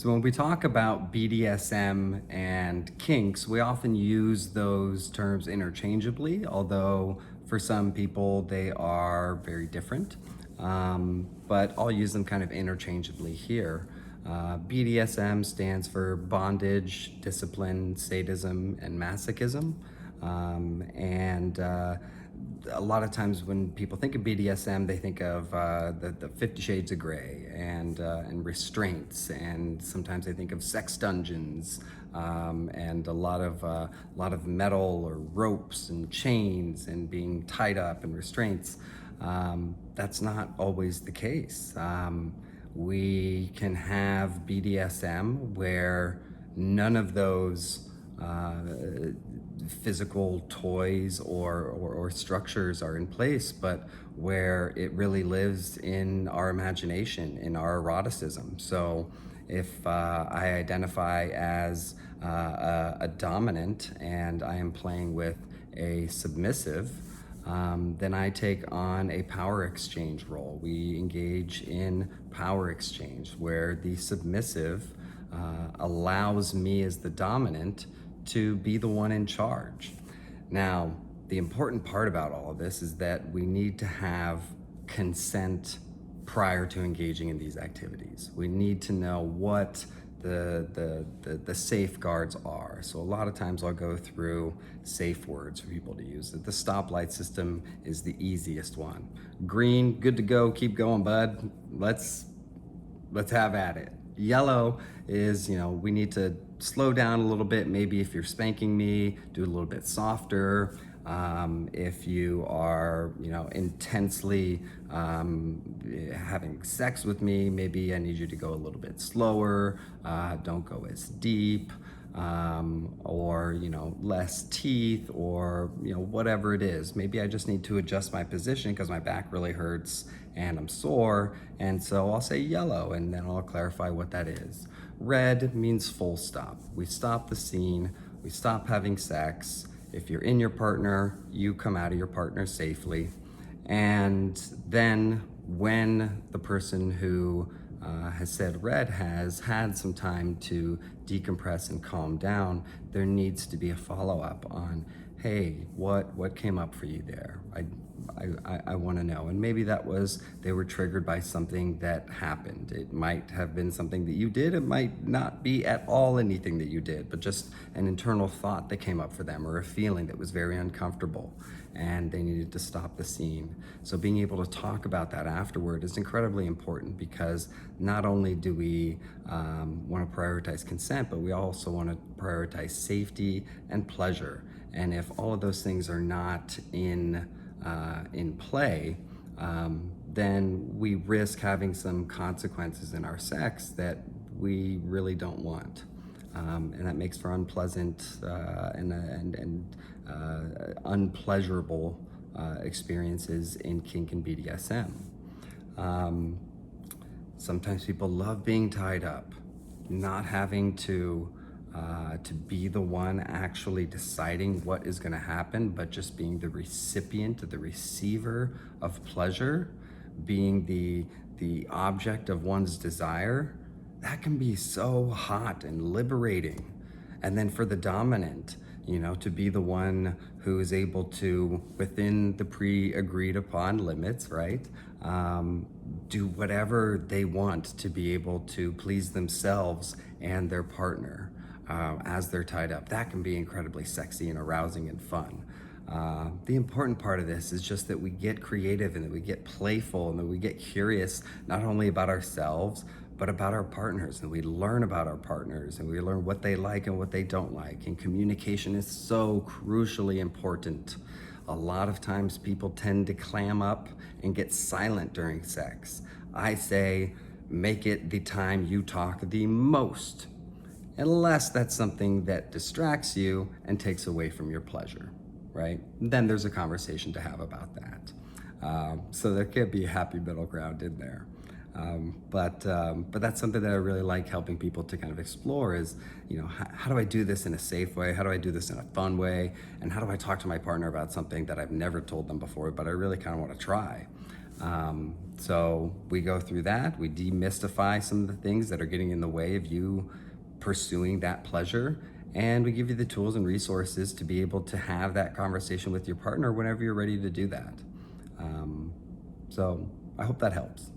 So when we talk about BDSM and kinks, we often use those terms interchangeably, although for some people they are very different. But I'll use them kind of interchangeably here. BDSM stands for bondage, discipline, sadism, and masochism. And a lot of times when people think of BDSM, they think of the 50 Shades of Grey and restraints, and sometimes they think of sex dungeons and a lot of metal or ropes and chains and being tied up and restraints. That's not always the case. We can have BDSM where none of those physical toys or structures are in place, but where it really lives in our imagination, in our eroticism. So if I identify as a dominant and I am playing with a submissive, then I take on a power exchange role. We engage in power exchange where the submissive allows me as the dominant to be the one in charge. Now, the important part about all of this is that we need to have consent prior to engaging in these activities. We need to know what the safeguards are. So a lot of times I'll go through safe words for people to use. The stoplight system is the easiest one. Green, good to go, keep going, bud. Let's have at it. Yellow is, we need to slow down a little bit. Maybe if you're spanking me, do a little bit softer. If you are, intensely having sex with me, maybe I need you to go a little bit slower. Don't go as deep, or less teeth, or whatever it is. Maybe I just need to adjust my position because my back really hurts and I'm sore, and so I'll say yellow, and then I'll clarify what that is. Red means full stop. We stop the scene. We stop having sex. If you're in your partner, you come out of your partner safely. And then when the person who has said red has had some time to decompress and calm down, there needs to be a follow-up on, hey, what came up for you there? I want to know. And maybe that was they were triggered by something that happened. It might have been something that you did. It might not be at all anything that you did, but just an internal thought that came up for them, or a feeling that was very uncomfortable, and they needed to stop the scene. So being able to talk about that afterward is incredibly important, because not only do we want to prioritize consent, but we also want to prioritize safety and pleasure. And if all of those things are not in play, then we risk having some consequences in our sex that we really don't want. And that makes for unpleasant and unpleasurable experiences in kink and BDSM. Sometimes people love being tied up, not having to be the one actually deciding what is going to happen, but just being the recipient, the receiver of pleasure, being the object of one's desire. That can be so hot and liberating. And then for the dominant, to be the one who is able to, within the pre-agreed upon limits, right, do whatever they want to be able to please themselves and their partner as they're tied up. That can be incredibly sexy and arousing and fun. The important part of this is just that we get creative and that we get playful and that we get curious, not only about ourselves, but about our partners, and we learn about our partners, and we learn what they like and what they don't like. And communication is so crucially important. A lot of times people tend to clam up and get silent during sex. I say, make it the time you talk the most, unless that's something that distracts you and takes away from your pleasure, right? Then there's a conversation to have about that. So there can't be a happy middle ground in there. But that's something that I really like helping people to kind of explore is, how do I do this in a safe way? How do I do this in a fun way? And how do I talk to my partner about something that I've never told them before, but I really kind of want to try? So we go through that, we demystify some of the things that are getting in the way of you pursuing that pleasure, and we give you the tools and resources to be able to have that conversation with your partner whenever you're ready to do that. Um, so I hope that helps.